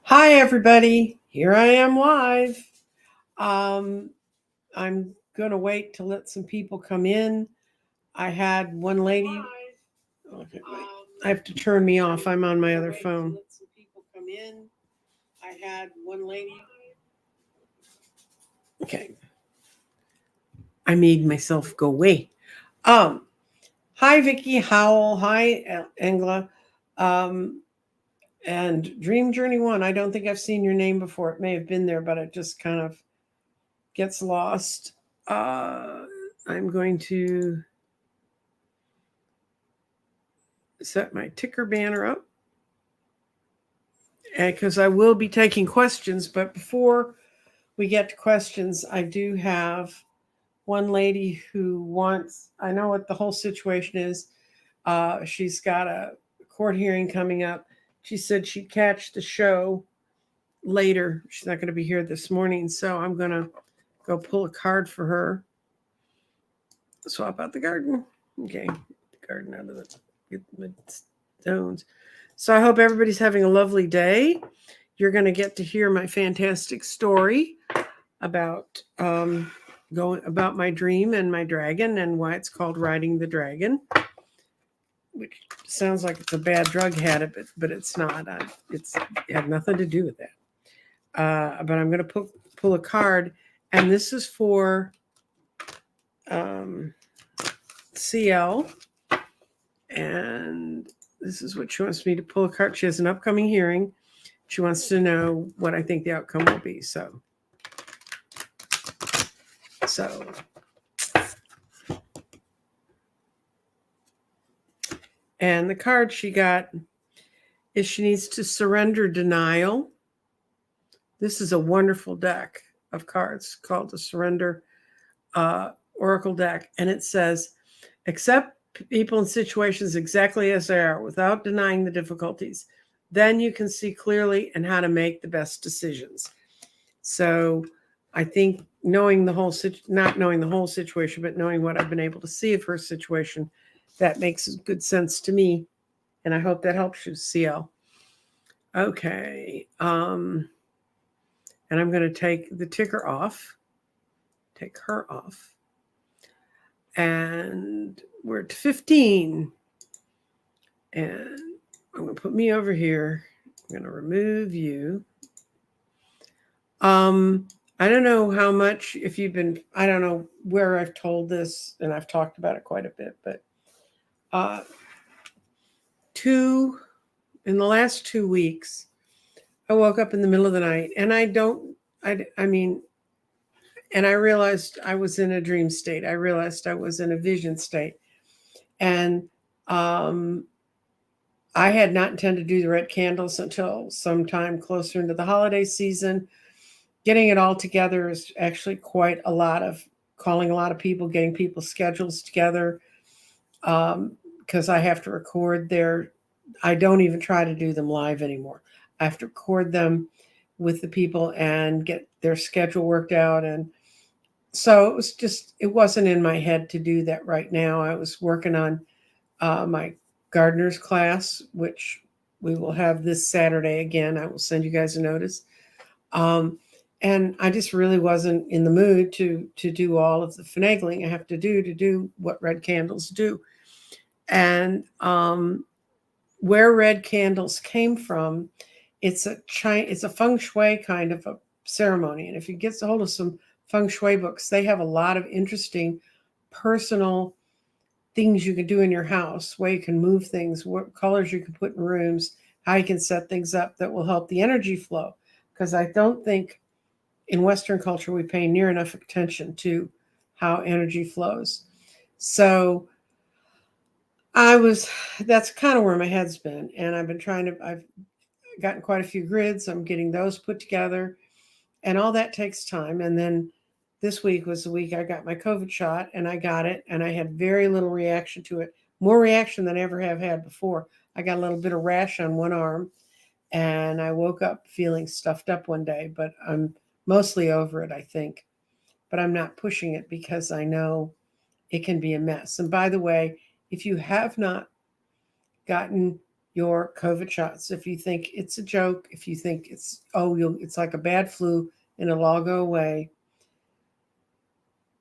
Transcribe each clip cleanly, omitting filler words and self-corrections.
Hi, everybody. Here I am live. Um, I'm going to wait to let some people come in. I had one lady. Okay, wait. I have to turn me off. I'm on my other phone. Let some people come in. I had one lady. Okay. I made myself go away. Um, Hi, Vicky Howell. Hi, Engla. Um, and Dream Journey One. I don't think I've seen your name before. It may have been there, but it just kind of gets lost. I'm going to set my ticker banner up because I will be taking questions. But before we get to questions, I do have one lady who wants, I know what the whole situation is. She's got a court hearing coming up. She said she'd catch the show later. She's not going to be here this morning. So I'm going to go pull a card for her. Swap out the garden. Okay. The garden out of the stones. So I hope everybody's having a lovely day. You're going to get to hear my fantastic story about about my dream and my dragon and why it's called riding the dragon, which sounds like it's a bad drug habit, but it's not. It had nothing to do with that. But I'm going to pull a card, and this is for CL, and this is what she wants me to pull a card. She has an upcoming hearing. She wants to know what I think the outcome will be. So, and the card she got is she needs to surrender denial. This is a wonderful deck of cards called the Surrender Oracle deck. And it says, accept people and situations exactly as they are without denying the difficulties. Then you can see clearly and how to make the best decisions. So I think knowing the whole not knowing the whole situation, but knowing what I've been able to see of her situation, that makes good sense to me. And I hope that helps you, CL. Okay. And I'm going to take the ticker off, take her off. And we're at 15. And I'm going to put me over here. I'm going to remove you. I don't know how much, if you've been, I don't know where I've told this, and I've talked about it quite a bit, but in the last 2 weeks, I woke up in the middle of the night, and and I realized I was in a dream state. I realized I was in a vision state. And I had not intended to do the red candles until sometime closer into the holiday season. Getting it all together is actually quite a lot of calling a lot of people, getting people's schedules together, because I have to record I don't even try to do them live anymore. I have to record them with the people and get their schedule worked out. And so it wasn't in my head to do that right now. I was working on my gardener's class, which we will have this Saturday again. I will send you guys a notice. And I just really wasn't in the mood to do all of the finagling I have to do what red candles do. And where red candles came from, it's a feng shui kind of a ceremony. And if you get a hold of some feng shui books, they have a lot of interesting personal things you can do in your house, where you can move things, what colors you can put in rooms, how you can set things up that will help the energy flow. Because I don't think in Western culture we pay near enough attention to how energy flows. So that's kind of where my head's been. And I've gotten quite a few grids. I'm getting those put together, and all that takes time. And then this week was the week I got my COVID shot, and I got it, and I had very little reaction to it, more reaction than I ever have had before. I got a little bit of rash on one arm, and I woke up feeling stuffed up one day, but I'm mostly over it, I think. But I'm not pushing it because I know it can be a mess. And by the way, if you have not gotten your COVID shots. If you think it's a joke, if you think it's like a bad flu and it'll all go away.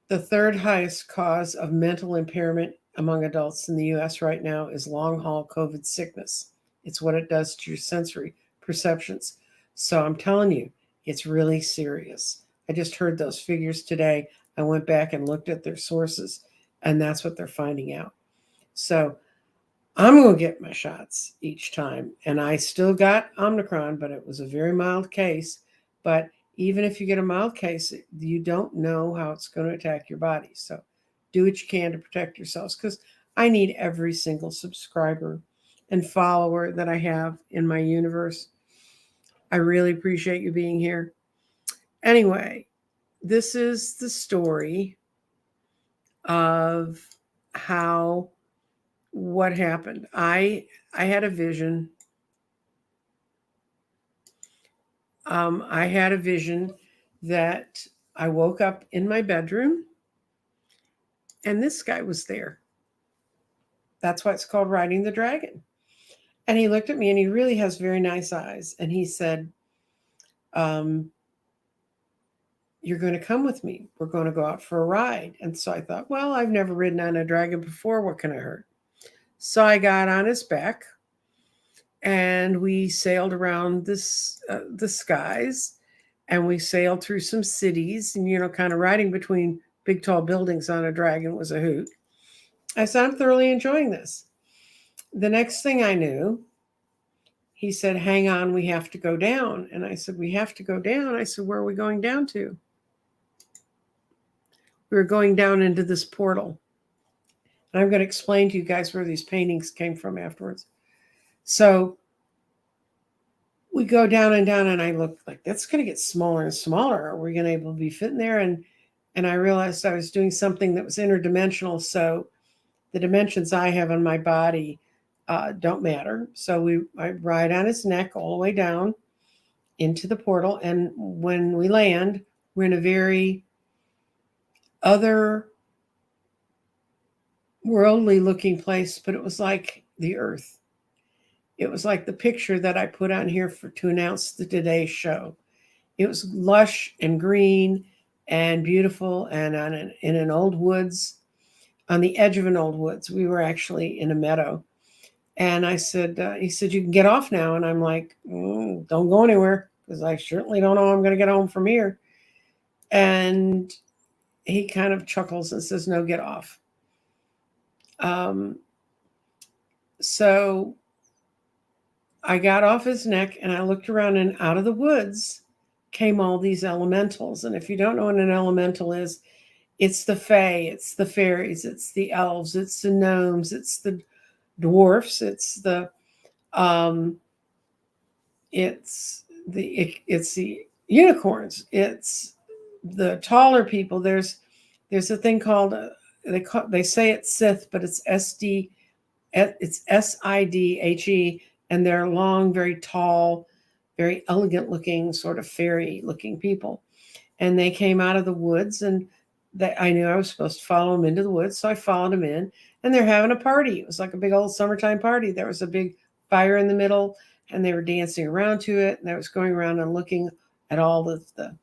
The third highest cause of mental impairment among adults in the US right now is long haul COVID sickness. It's what it does to your sensory perceptions. So I'm telling you, it's really serious. I just heard those figures today. I went back and looked at their sources, and that's what they're finding out. So I'm going to get my shots each time. And I still got Omicron, but it was a very mild case. But even if you get a mild case, you don't know how it's going to attack your body. So do what you can to protect yourselves, because I need every single subscriber and follower that I have in my universe. I really appreciate you being here. Anyway, this is the story of how what happened. I had a vision. I had a vision that I woke up in my bedroom and this guy was there. That's why it's called Riding the Dragon. And he looked at me and he really has very nice eyes. And he said, you're going to come with me. We're going to go out for a ride. And so I thought, well, I've never ridden on a dragon before. What can it hurt? So I got on his back and we sailed around the skies, and we sailed through some cities, and kind of riding between big tall buildings on a dragon was a hoot. I said, I'm thoroughly enjoying this. The next thing I knew, he said, hang on, we have to go down. And I said, we have to go down? I said, where are we going down to? We were going down into this portal. And I'm going to explain to you guys where these paintings came from afterwards. So we go down, and I look like that's going to get smaller and smaller. Are we going to be able to be fitting there? And I realized I was doing something that was interdimensional. So the dimensions I have in my body don't matter. So I ride on his neck all the way down into the portal. And when we land, we're in a very other worldly looking place, but it was like the earth. It was like the picture that I put on here to announce the Today Show. It was lush and green and beautiful, and in an old woods, on the edge of an old woods. We were actually in a meadow. And I said, he said, you can get off now. And I'm like, don't go anywhere, because I certainly don't know how I'm going to get home from here. And he kind of chuckles and says, no, get off. So I got off his neck and I looked around, and out of the woods came all these elementals. And if you don't know what an elemental is, it's the fae, it's the fairies, it's the elves, it's the gnomes, it's the dwarfs, it's the unicorns, it's the taller people. There's a thing called they say it's Sith, but it's Sidhe, and they're long, very tall, very elegant looking, sort of fairy looking people. And they came out of the woods, and I knew I was supposed to follow them into the woods. So I followed them in, and they're having a party. It was like a big old summertime party. There was a big fire in the middle, and they were dancing around to it. And I was going around and looking at all of the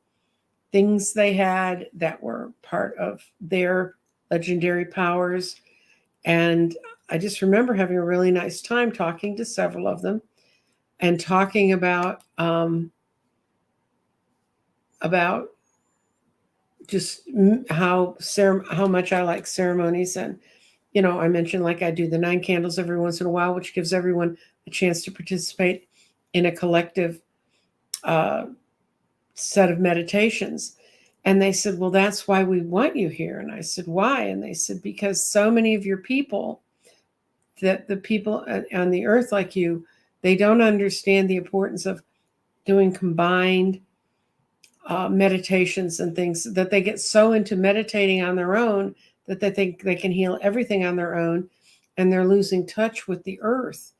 things they had that were part of their legendary powers. And I just remember having a really nice time talking to several of them and talking about just how much I like ceremonies. And I mentioned, like, I do the 9 candles every once in a while, which gives everyone a chance to participate in a collective set of meditations. And they said, well, that's why we want you here. And I said, why? And they said, because so many of your people, that the people on the earth like you, they don't understand the importance of doing combined meditations and things, that they get so into meditating on their own that they think they can heal everything on their own, and they're losing touch with the earth.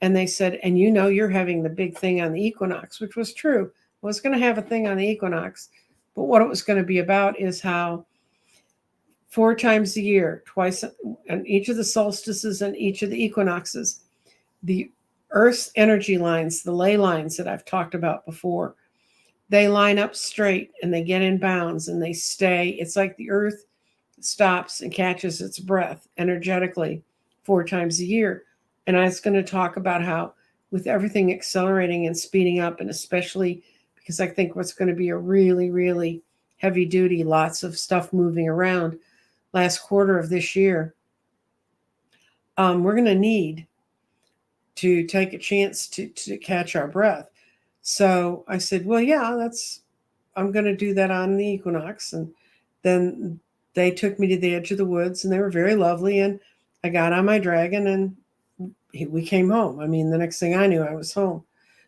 And they said, and you're having the big thing on the equinox, which was true. I was going to have a thing on the equinox, but what it was going to be about is how 4 times a year, twice, and each of the solstices and each of the equinoxes, the Earth's energy lines, the ley lines that I've talked about before, they line up straight and they get in bounds and they stay. It's like the Earth stops and catches its breath energetically 4 times a year. And I was going to talk about how, with everything accelerating and speeding up, and especially because I think what's going to be a really, really heavy duty, lots of stuff moving around last quarter of this year, we're going to need to take a chance to catch our breath. So I said, well, yeah, I'm going to do that on the Equinox. And then they took me to the edge of the woods and they were very lovely. And I got on my dragon and we came home. I mean, the next thing I knew, I was home.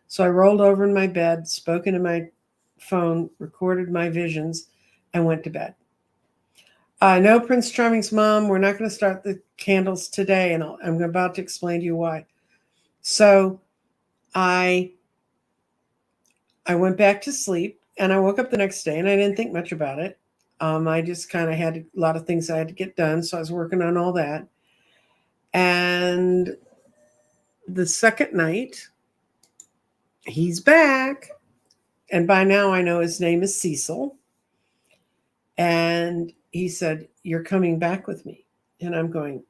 So I rolled over in my bed, spoke into my phone, recorded my visions, and went to bed. No, Prince Charming's mom, we're not going to start the candles today, and I'm about to explain to you why. So I went back to sleep, and I woke up the next day, and I didn't think much about it. I just kind of had a lot of things I had to get done, so I was working on all that. And the second night, he's back. And by now I know his name is Cecil. And he said, "You're coming back with me." And I'm going,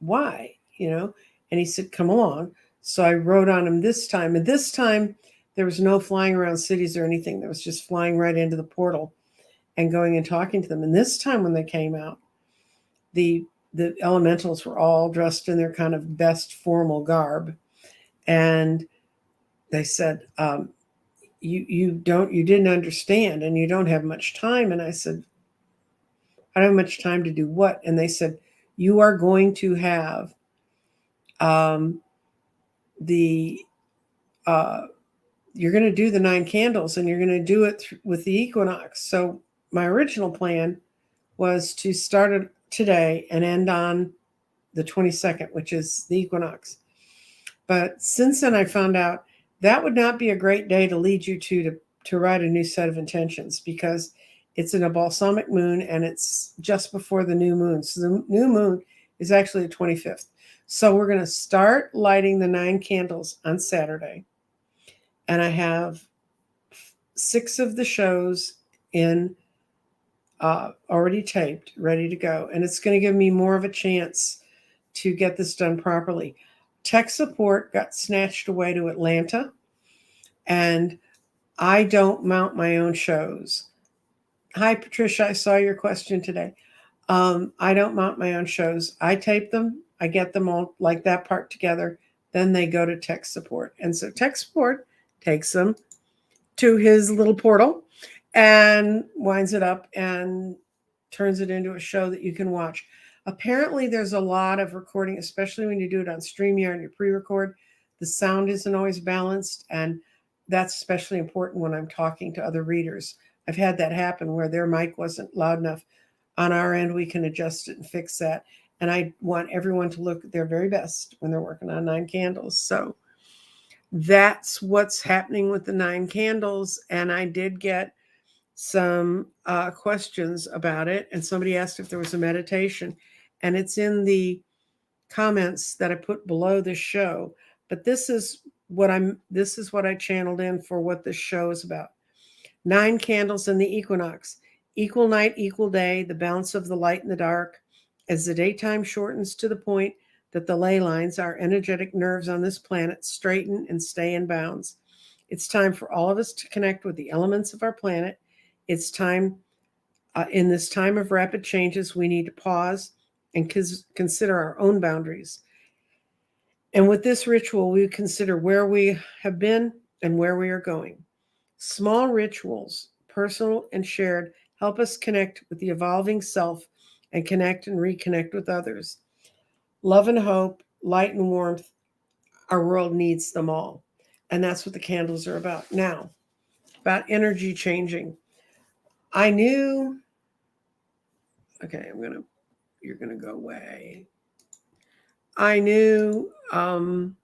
"Why?" And he said, "Come along." So I rode on him this time. And this time there was no flying around cities or anything. There was just flying right into the portal and going and talking to them. And this time when they came out, the elementals were all dressed in their kind of best formal garb. And they said, you didn't understand and you don't have much time. And I said, "I don't have much time to do what?" And they said, "You are going to have the you're going to do the 9 candles and you're going to do it with the Equinox." So my original plan was to start it today and end on the 22nd, which is the Equinox. But since then I found out that would not be a great day to lead you to write a new set of intentions, because it's in a balsamic moon and it's just before the new moon. So the new moon is actually the 25th. So we're going to start lighting the 9 candles on Saturday. And I have 6 of the shows in already taped, ready to go. And it's going to give me more of a chance to get this done properly. Tech support got snatched away to Atlanta, and I don't mount my own shows. Hi, Patricia. I saw your question today. I don't mount my own shows. I tape them. I get them all like that part together. Then they go to tech support. And so tech support takes them to his little portal and winds it up and turns it into a show that you can watch. Apparently, there's a lot of recording, especially when you do it on StreamYard and you pre-record. The sound isn't always balanced, and that's especially important when I'm talking to other readers. I've had that happen where their mic wasn't loud enough. On our end, we can adjust it and fix that. And I want everyone to look at their very best when they're working on 9 candles. So that's what's happening with the 9 candles. And I did get some questions about it. And somebody asked if there was a meditation. And it's in the comments that I put below this show. But this is what I channeled in for what this show is about. 9 candles in the Equinox. Equal night, equal day, the balance of the light and the dark. As the daytime shortens to the point that the ley lines, our energetic nerves on this planet, straighten and stay in bounds. It's time for all of us to connect with the elements of our planet. It's time, in this time of rapid changes, we need to pause and consider our own boundaries. And with this ritual, we consider where we have been and where we are going. Small rituals, personal and shared, help us connect with the evolving self and connect and reconnect with others. Love and hope, light and warmth, our world needs them all. And that's what the candles are about. Now, about energy changing. I knew, okay, you're going to go away. I knew I've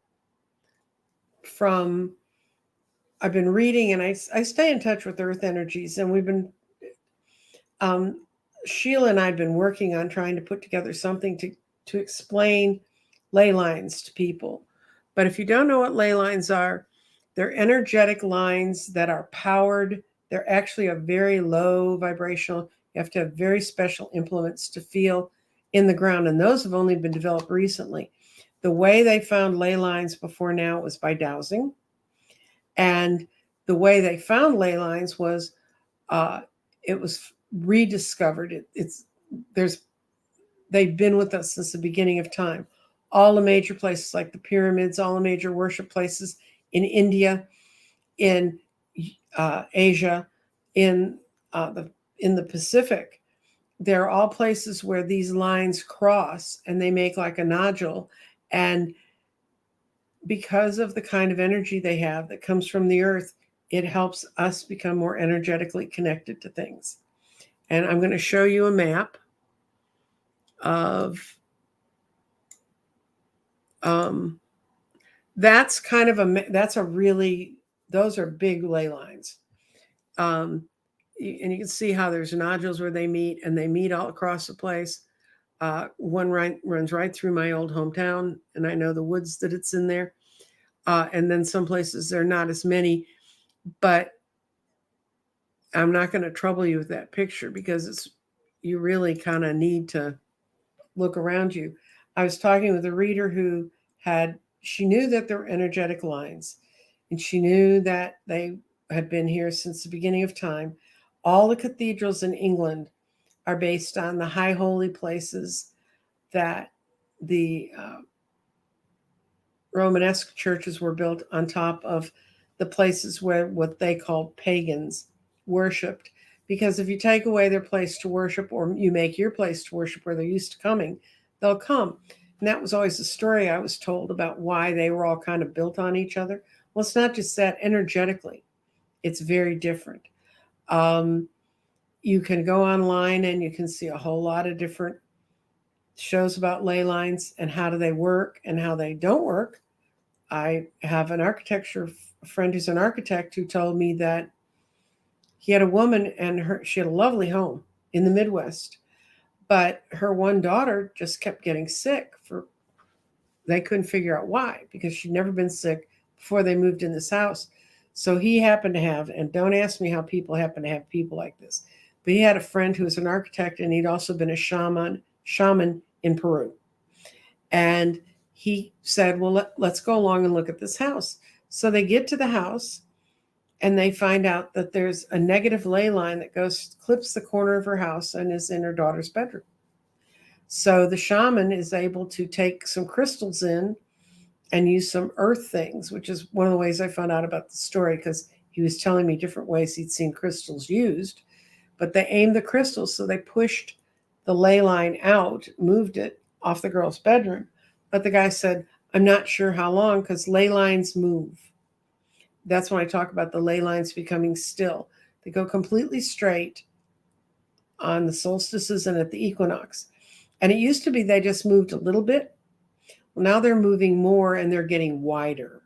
been reading and I stay in touch with earth energies, and we've been, Sheila and I have been working on trying to put together something to explain ley lines to people. But if you don't know what ley lines are, they're energetic lines that are powered. They're actually a very low vibrational. You have to have very special implements to feel in the ground, and those have only been developed recently. The way they found ley lines before now was by dowsing, and the way they found ley lines was uh, it was rediscovered. There's they've been with us since the beginning of time. All the major places like the pyramids, all the major worship places in India, in Asia, in the Pacific, they're all places where these lines cross and they make like a nodule. And because of the kind of energy they have that comes from the earth, it helps us become more energetically connected to things. And I'm going to show you a map of that's kind of that's a really, those are big ley lines. And you can see how there's nodules where they meet, and they meet all across the place. One runs right through my old hometown, and I know the woods that it's in there. And then some places there are not as many, but I'm not going to trouble you with that picture because you really kind of need to look around you. I was talking with a reader who she knew that there were energetic lines, and she knew that they had been here since the beginning of time. All the cathedrals in England are based on the high holy places that the Romanesque churches were built on top of the places where what they called pagans worshipped. Because if you take away their place to worship, or you make your place to worship where they're used to coming, they'll come. And that was always the story I was told about why they were all kind of built on each other. Well, it's not just that. Energetically, it's very different. You can go online and you can see a whole lot of different shows about ley lines and how do they work and how they don't work. I have an architecture friend who's an architect who told me that he had a woman and she had a lovely home in the Midwest, but her one daughter just kept getting sick. They couldn't figure out why, because she'd never been sick before they moved in this house. So he happened to have, and don't ask me how people happen to have people like this, but he had a friend who was an architect, and he'd also been a shaman in Peru. And he said, well, let's go along and look at this house. So they get to the house and they find out that there's a negative ley line that clips the corner of her house and is in her daughter's bedroom. So the shaman is able to take some crystals in and use some earth things, which is one of the ways I found out about the story, because he was telling me different ways he'd seen crystals used. But they aimed the crystals, so they pushed the ley line out, moved it off the girl's bedroom. But the guy said, I'm not sure how long, because ley lines move. That's when I talk about the ley lines becoming still. They go completely straight on the solstices and at the equinox. And it used to be they just moved a little bit. Well, now they're moving more and they're getting wider,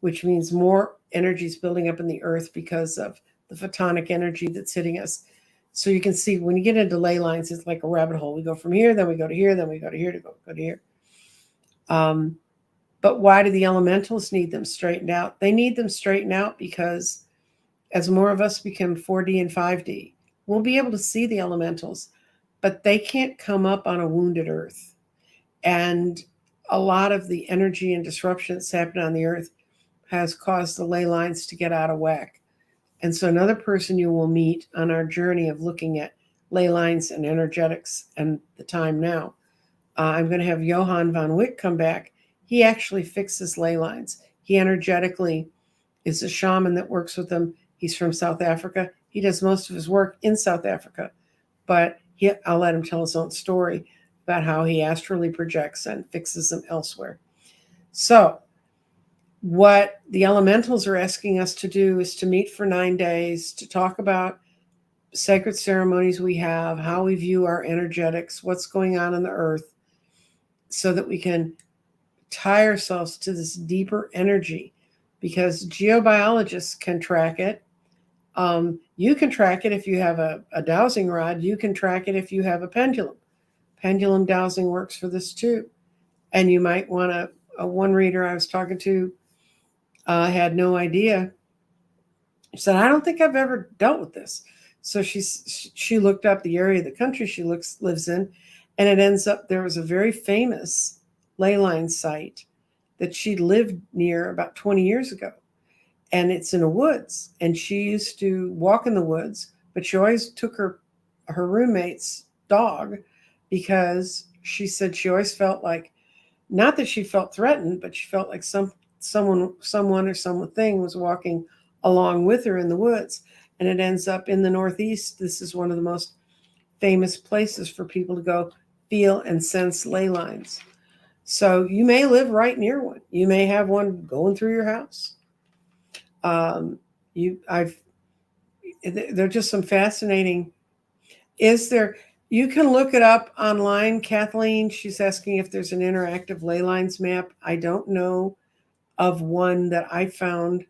which means more energy is building up in the earth because of the photonic energy that's hitting us. So you can see when you get into ley lines, it's like a rabbit hole. We go from here, then we go to here, then we go to here to go to here. But why do the elementals need them straightened out? They need them straightened out because as more of us become 4D and 5D, we'll be able to see the elementals, but they can't come up on a wounded earth. And a lot of the energy and disruption that's happened on the earth has caused the ley lines to get out of whack. And so another person you will meet on our journey of looking at ley lines and energetics and the time now, I'm going to have Johan van Wyk come back. He actually fixes ley lines. He energetically is a shaman that works with them. He's from South Africa. He does most of his work in South Africa, but I'll let him tell his own story about how he astrally projects and fixes them elsewhere. So what the elementals are asking us to do is to meet for 9 days, to talk about sacred ceremonies we have, how we view our energetics, what's going on in the earth, so that we can tie ourselves to this deeper energy, because geobiologists can track it. You can track it if you have a dowsing rod. You can track it if you have a pendulum. Pendulum dowsing works for this too. And you might want to one reader I was talking to had no idea. She said, I don't think I've ever dealt with this. So she looked up the area of the country she lives in, and it ends up there was a very famous ley line site that she lived near about 20 years ago. And it's in the woods. And she used to walk in the woods, but she always took her roommate's dog because she said she always felt like, not that she felt threatened, but she felt like someone or something was walking along with her in the woods. And it ends up in the Northeast. This is one of the most famous places for people to go feel and sense ley lines. So you may live right near one. You may have one going through your house. They're just some fascinating. You can look it up online. Kathleen, she's asking if there's an interactive ley lines map. I don't know of one that I found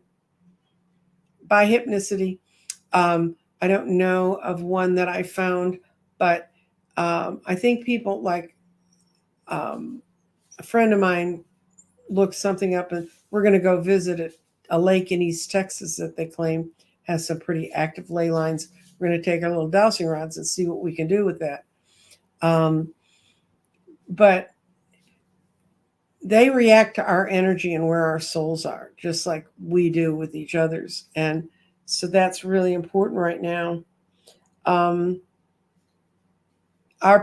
by Hypnicity. I don't know of one that I found, but I think people like a friend of mine looked something up, and we're going to go visit a lake in East Texas that they claim has some pretty active ley lines. We're going to take our little dowsing rods and see what we can do with that. But they react to our energy and where our souls are, just like we do with each other's. And so that's really important right now. Our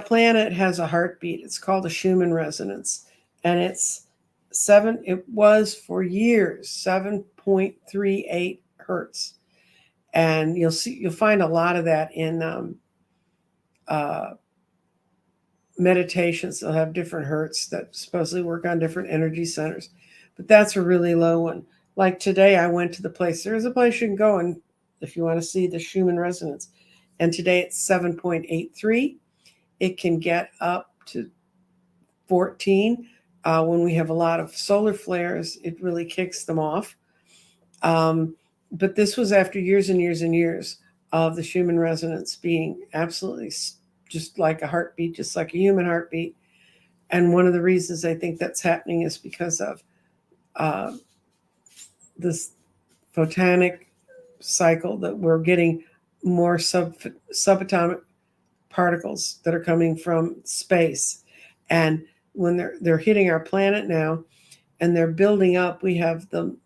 planet has a heartbeat. It's called a Schumann resonance. And it was for years, 7.38 hertz. And you'll find a lot of that in meditations. They'll have different hertz that supposedly work on different energy centers, but that's a really low one. Like today, I went to the place. There is a place you can go and if you want to see the Schumann resonance. And today it's 7.83. It can get up to 14. When we have a lot of solar flares, it really kicks them off. But this was after years and years and years of the Schumann resonance being absolutely just like a heartbeat, just like a human heartbeat. And one of the reasons I think that's happening is because of this photonic cycle that we're getting more subatomic particles that are coming from space. And when they're hitting our planet now and they're building up, we have the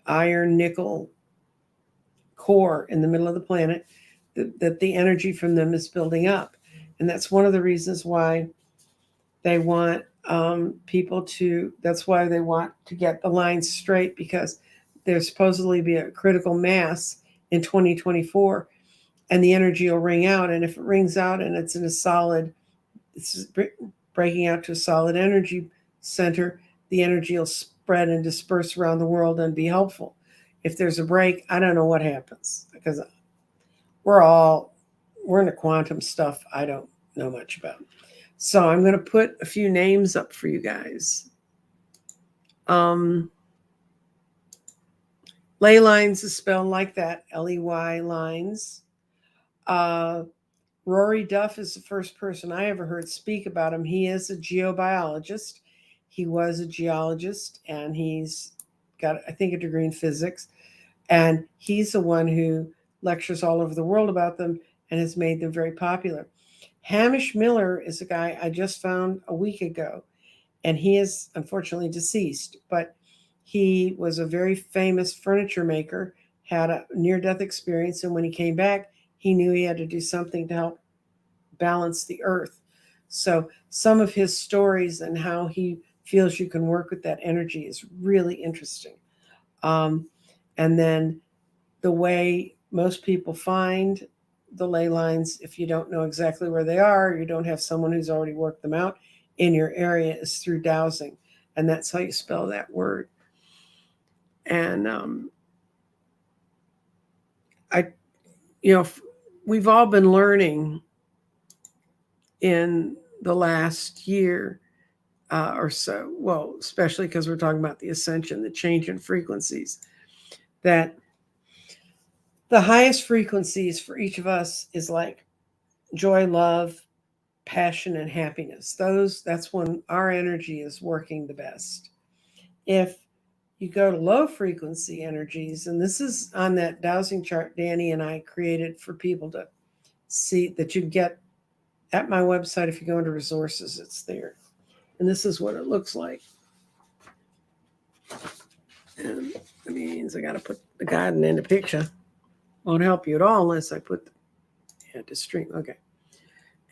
iron nickel core in the middle of the planet that the energy from them is building up. And that's one of the reasons why they want that's why they want to get the lines straight, because there's supposedly be a critical mass in 2024 and the energy will ring out. And if it rings out and it's breaking out to a solid energy center, the energy will spread and disperse around the world and be helpful. If there's a break, I don't know what happens, because we're into quantum stuff I don't know much about. So I'm going to put a few names up for you guys. Ley Lines is spelled like that, Ley lines. Rory Duff is the first person I ever heard speak about him. He is a geobiologist. He was a geologist, and he's got, I think, a degree in physics. And he's the one who lectures all over the world about them and has made them very popular. Hamish Miller is a guy I just found a week ago, and he is unfortunately deceased, but he was a very famous furniture maker, had a near-death experience, and when he came back, he knew he had to do something to help balance the earth. So some of his stories and how he feels you can work with that energy is really interesting. And then the way most people find the ley lines, if you don't know exactly where they are, you don't have someone who's already worked them out in your area, is through dowsing. And that's how you spell that word. And we've all been learning in the last year or so, well, especially because we're talking about the ascension, the change in frequencies, that the highest frequencies for each of us is like joy, love, passion and happiness. That's when our energy is working the best. If you go to low frequency energies, and this is on that dowsing chart Danny and I created for people to see, that you get at my website. If you go into resources, it's there. And this is what it looks like. And that means I got to put the garden in the picture. Won't help you at all unless I put to stream. Okay.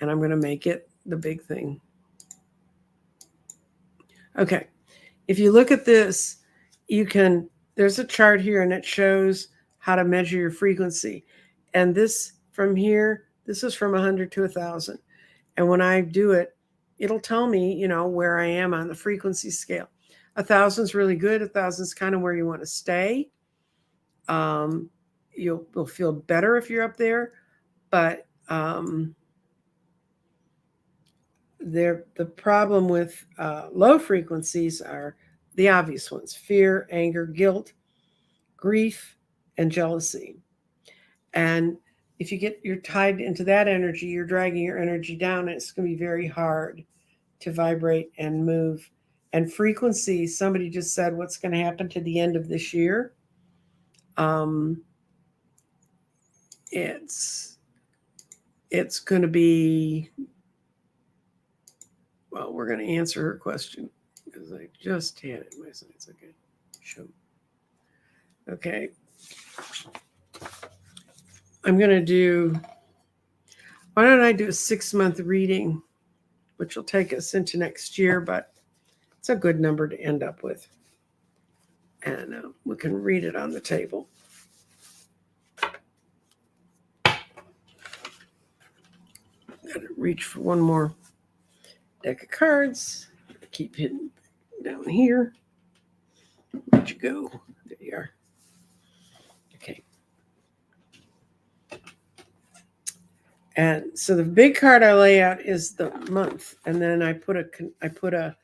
And I'm going to make it the big thing. Okay. If you look at this, there's a chart here and it shows how to measure your frequency. And this from here, this is from 100 to 1,000. And when I do it, it'll tell me, where I am on the frequency scale. 1,000 is really good. 1,000 is kind of where you want to stay. You'll feel better if you're up there, but the problem with low frequencies are the obvious ones: fear, anger, guilt, grief, and jealousy. And if you're tied into that energy, you're dragging your energy down, and it's going to be very hard to vibrate and move. And frequency, somebody just said, what's going to happen to the end of this year? It's going to be, well, we're going to answer her question because I just had it in my slides. Okay, show. Okay. I'm going to do, why don't I do a 6-month reading, which will take us into next year, but it's a good number to end up with. And we can read it on the table. Got to reach for one more deck of cards. Keep hitting down here. Where'd you go? There you are. Okay. And so the big card I lay out is the month, and then I put a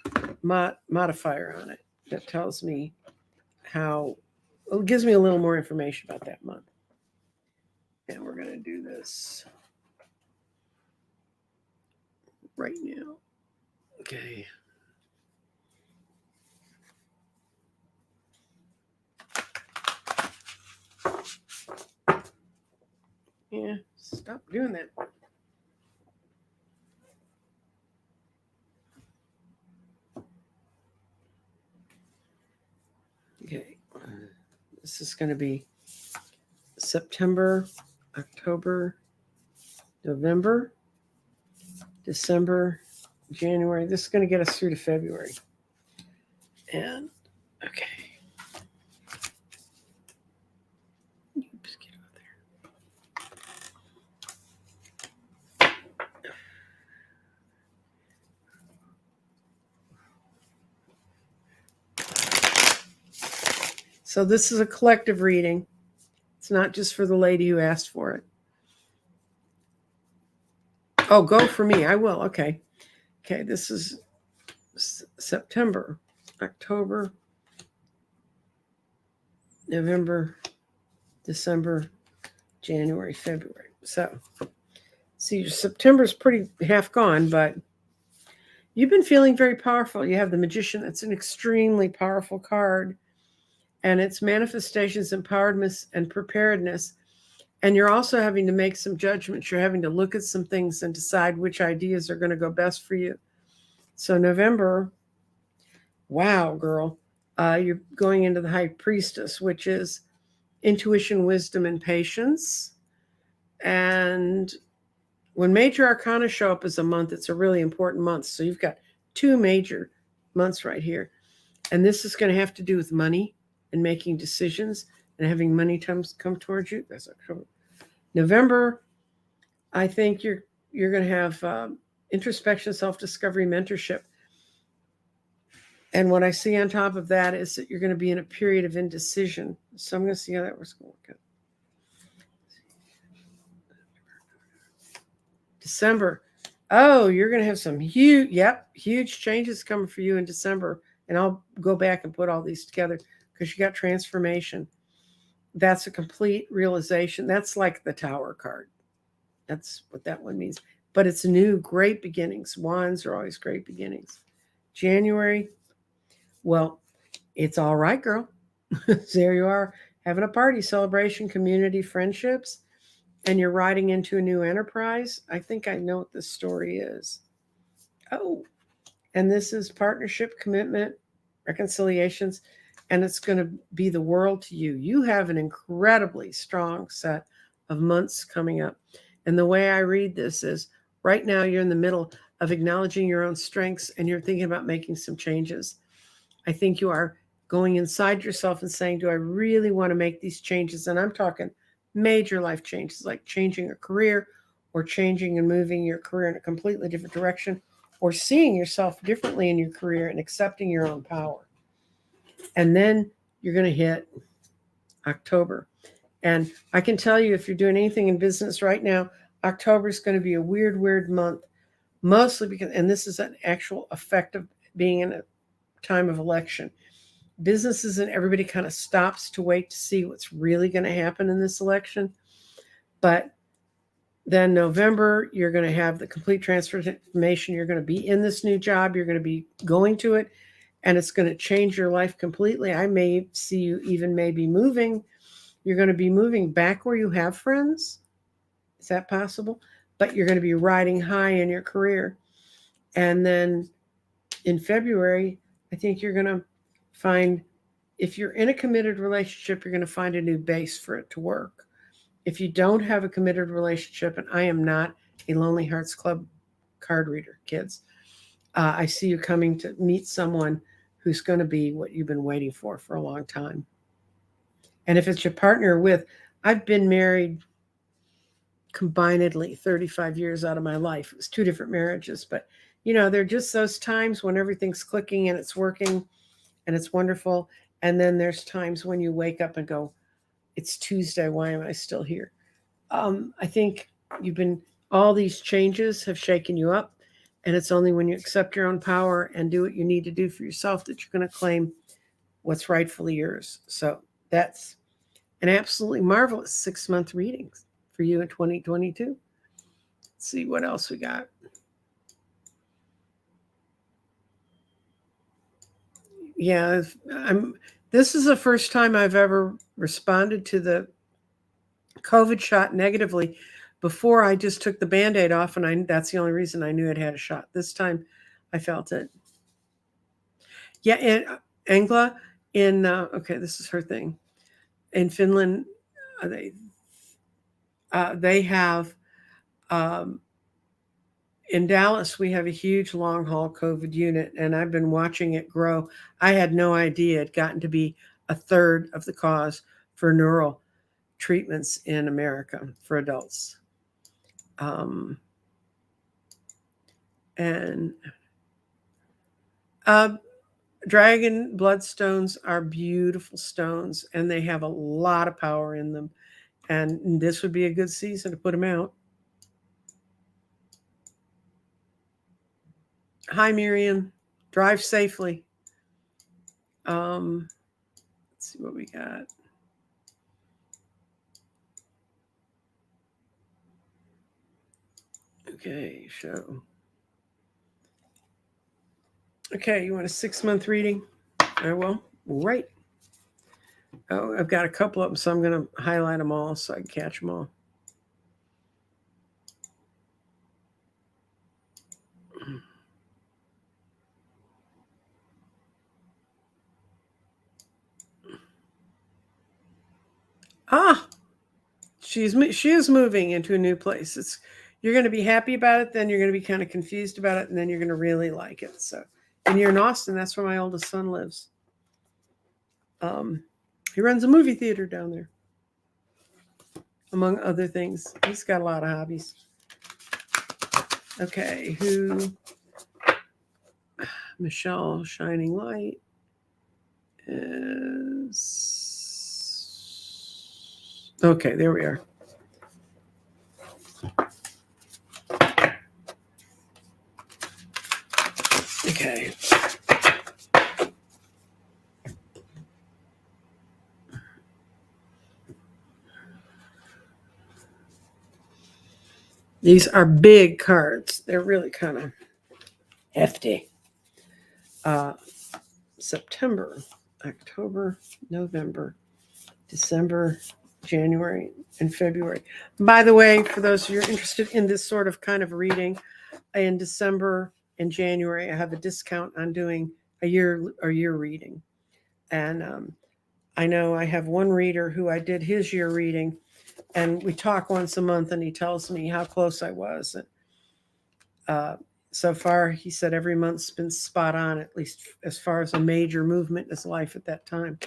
modifier on it that tells me it gives me a little more information about that month. And we're going to do this right now. Okay. Yeah, stop doing that. Okay. This is going to be September, October, November, December, January. This is going to get us through to February. And, okay. Oops, get out there. So this is a collective reading. It's not just for the lady who asked for it. Oh, go for me. I will. Okay. Okay, this is September, October, November, December, January, February. So, see, September's pretty half gone, but you've been feeling very powerful. You have the Magician. It's an extremely powerful card, and it's manifestations, empowerment, and preparedness. And you're also having to make some judgments. You're having to look at some things and decide which ideas are going to go best for you. So November, wow, girl, you're going into the High Priestess, which is intuition, wisdom, and patience. And when major arcana show up as a month, it's a really important month. So you've got 2 major months right here. And this is going to have to do with money and making decisions and having money come towards you. That's October. November, I think you're going to have introspection, self-discovery, mentorship. And what I see on top of that is that you're going to be in a period of indecision. So I'm going to see how that was going to work out. December. Oh, you're going to have some huge changes coming for you in December. And I'll go back and put all these together because you got transformation. That's a complete realization. That's like the Tower card. That's what that one means. but it's new, great beginnings. Wands are always great beginnings. January, well, it's all right, girl. There you are, having a party, celebration, community, friendships, and you're riding into a new enterprise. I think I know what this story is. Oh, and this is partnership, commitment, reconciliations, and it's going to be the world to you. You have an incredibly strong set of months coming up. And the way I read this is right now you're in the middle of acknowledging your own strengths and you're thinking about making some changes. I think you are going inside yourself and saying, do I really want to make these changes? And I'm talking major life changes, like changing a career or changing and moving your career in a completely different direction, or seeing yourself differently in your career and accepting your own power. And then you're going to hit October. And I can tell you, if you're doing anything in business right now, October is going to be a weird, weird month, mostly because, and this is an actual effect of being in a time of election. Businesses and everybody kind of stops to wait to see what's really going to happen in this election. But then November, you're going to have the complete transformation. You're going to be in this new job. You're going to be going to it, and it's going to change your life completely. I may see you even maybe moving. You're going to be moving back where you have friends. Is that possible? But you're going to be riding high in your career. And then in February, I think you're going to find, if you're in a committed relationship, you're going to find a new base for it to work. If you don't have a committed relationship, and I am not a Lonely Hearts Club card reader, kids, I see you coming to meet someone who's going to be what you've been waiting for a long time. And if it's your partner with, I've been married combinedly 35 years out of my life. It was 2 different marriages, but there are just those times when everything's clicking and it's working and it's wonderful. And then there's times when you wake up and go, it's Tuesday, why am I still here? I think all these changes have shaken you up, and it's only when you accept your own power and do what you need to do for yourself that you're going to claim what's rightfully yours. So that's an absolutely marvelous 6-month reading for you in 2022. Let's see what else we got. Yeah, this is the first time I've ever responded to the COVID shot negatively. Before, I just took the Band-Aid off, and that's the only reason I knew I'd had a shot. This time I felt it. Yeah, and Angela okay, this is her thing. In Finland, they have, in Dallas, we have a huge long haul COVID unit, and I've been watching it grow. I had no idea it gotten to be a third of the cause for neural treatments in America for adults. And dragon bloodstones are beautiful stones, and they have a lot of power in them. And this would be a good season to put them out. Hi, Miriam. Drive safely. Let's see what we got. Okay, show. Okay, you want a 6-month reading? I will. Right. Oh, I've got a couple of them, so I'm going to highlight them all so I can catch them all. Ah, she is moving into a new place. You're going to be happy about it, then you're going to be kind of confused about it, and then you're going to really like it. So, and you're in Austin. That's where my oldest son lives. He runs a movie theater down there, among other things. He's got a lot of hobbies. Okay, who? Michelle Shining Light is. Okay, there we are. Okay. These are big cards. They're really kind of hefty. September, October, November, December, January, and February. By the way, for those of you who are interested in this sort of kind of reading, in December and January, I have a discount on doing a year reading. And I know I have one reader who I did his year reading, and we talk once a month, and he tells me how close I was. And so far, he said every month's been spot on, at least as far as a major movement in his life at that time.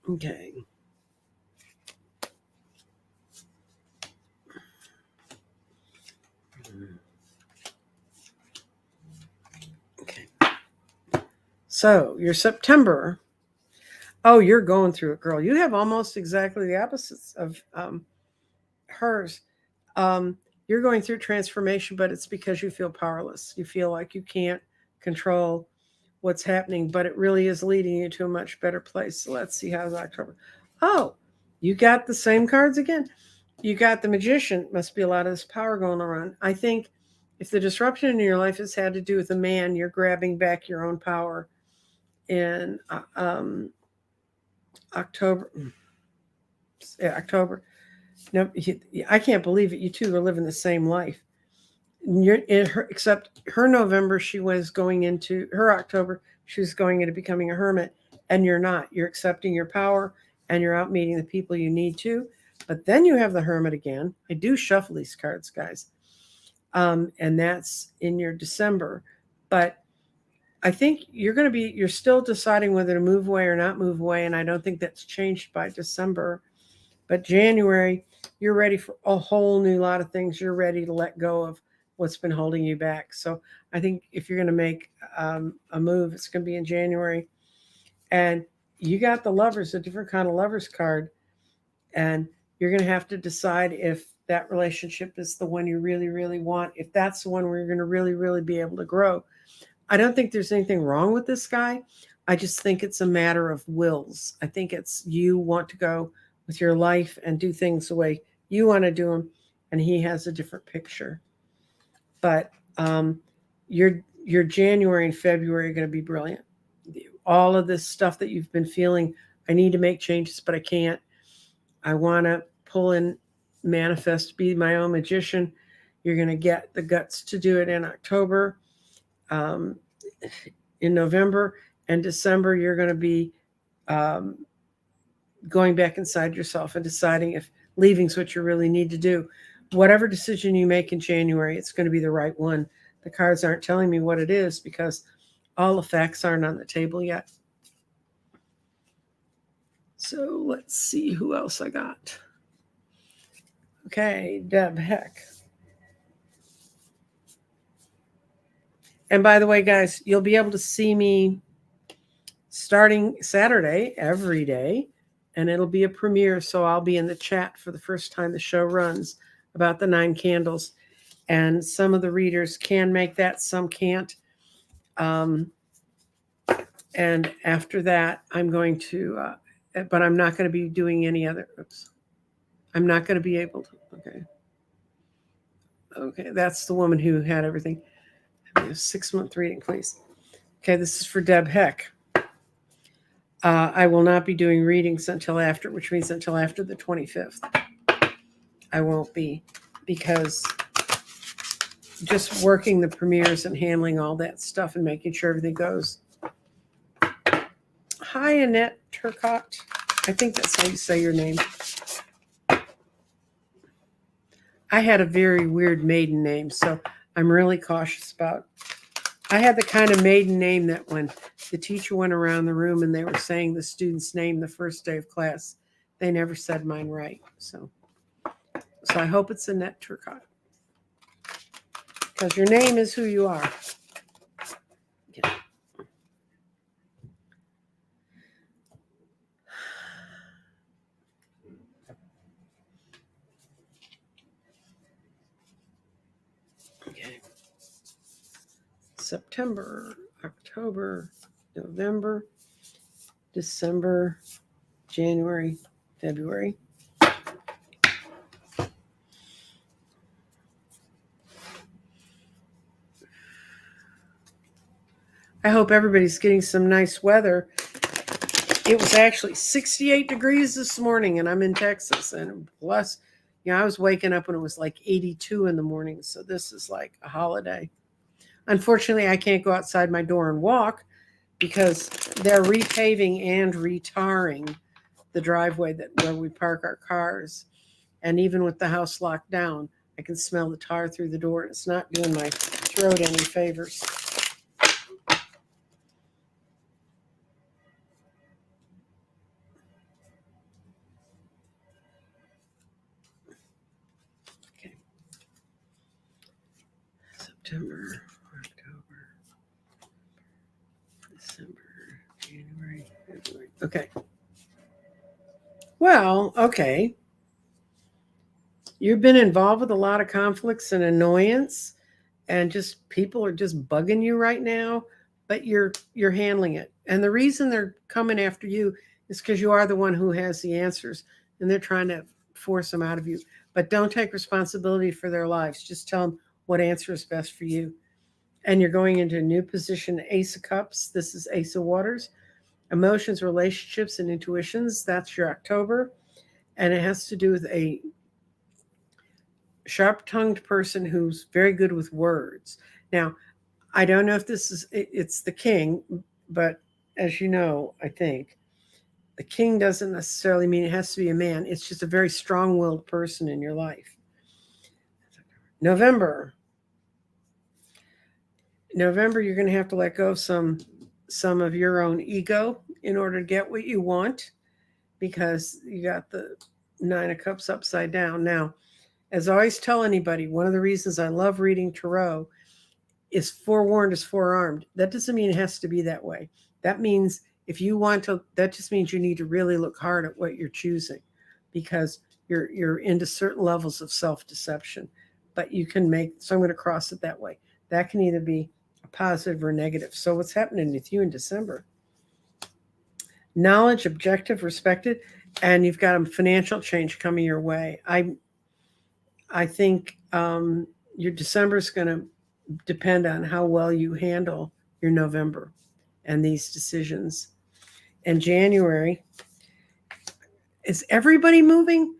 Okay. Okay. So your September. Oh, you're going through it, girl. You have almost exactly the opposites of hers. You're going through transformation, but it's because you feel powerless. You feel like you can't control what's happening, but it really is leading you to a much better place. So let's see how's October. Oh, you got the same cards again. You got the Magician. Must be a lot of this power going around. I think if the disruption in your life has had to do with a man, you're grabbing back your own power in October. October. No, I can't believe it. You two are living the same life. You're in her, except her November, she was going into her October, she was going into becoming a hermit, and you're not. You're accepting your power, and you're out meeting the people you need to. But then you have the hermit again. I do shuffle these cards, guys, and that's in your December. But I think you're still deciding whether to move away or not move away, and I don't think that's changed by December. But January, you're ready for a whole new lot of things. You're ready to let go of what's been holding you back. So I think if you're going to make a move, it's going to be in January. And you got the Lovers, a different kind of Lovers card. And you're going to have to decide if that relationship is the one you really, really want. If that's the one where you're going to really, really be able to grow. I don't think there's anything wrong with this guy. I just think it's a matter of wills. I think it's you want to go with your life and do things the way you want to do them, and he has a different picture. But your January and February are going to be brilliant. All of this stuff that you've been feeling, I need to make changes, but I can't. I want to pull in, manifest, be my own magician. You're going to get the guts to do it in October. In November and December, you're going to be going back inside yourself and deciding if leaving's what you really need to do. Whatever decision you make in January, it's going to be the right one. The cards aren't telling me what it is because all the facts aren't on the table yet. So let's see who else I got. Okay, Deb Heck. And by the way, guys, you'll be able to see me starting Saturday every day, and it'll be a premiere. So I'll be in the chat for the first time the show runs about the 9 candles. And some of the readers can make that, some can't. And after that, I'm going to, but I'm not going to be doing any other. Oops. I'm not going to be able to. Okay. Okay, that's the woman who had everything. A 6-month reading, please. Okay, this is for Deb Heck. I will not be doing readings until after, which means until after the 25th. I won't be, because just working the premieres and handling all that stuff and making sure everything goes. Hi, Annette Turcott. I think that's how you say your name. I had a very weird maiden name, so I'm really cautious about. I had the kind of maiden name that when the teacher went around the room and they were saying the student's name the first day of class, they never said mine right. So I hope it's Annette Turcott, because your name is who you are. Yeah. Okay. September, October, November, December, January, February. I hope everybody's getting some nice weather. It was actually 68 degrees this morning, and I'm in Texas. And plus, I was waking up when it was like 82 in the morning. So this is like a holiday. Unfortunately, I can't go outside my door and walk because they're repaving and retarring the driveway where we park our cars. And even with the house locked down, I can smell the tar through the door. It's not doing my throat any favors. Okay. September, October, December, January, February. Okay. Well, okay. You've been involved with a lot of conflicts and annoyance, and just people are just bugging you right now, but you're handling it. And the reason they're coming after you is because you are the one who has the answers, and they're trying to force them out of you. But don't take responsibility for their lives. Just tell them what answer is best for you. And you're going into a new position, Ace of Cups. This is Ace of Waters. Emotions, relationships, and intuitions. That's your October. And it has to do with a sharp-tongued person who's very good with words. Now, I don't know if it's the king, but as you know, I think the king doesn't necessarily mean it has to be a man. It's just a very strong-willed person in your life. November, you're going to have to let go of some of your own ego in order to get what you want, because you got the Nine of Cups upside down. Now, as I always tell anybody, one of the reasons I love reading tarot is forewarned is forearmed. That doesn't mean it has to be that way. That means if you want to, that just means you need to really look hard at what you're choosing, because you're into certain levels of self-deception. But you can so I'm going to cross it that way. That can either be a positive or negative. So what's happening with you in December? Knowledge, objective, respected, and you've got a financial change coming your way. I think your December is going to depend on how well you handle your November and these decisions. And January, is everybody moving?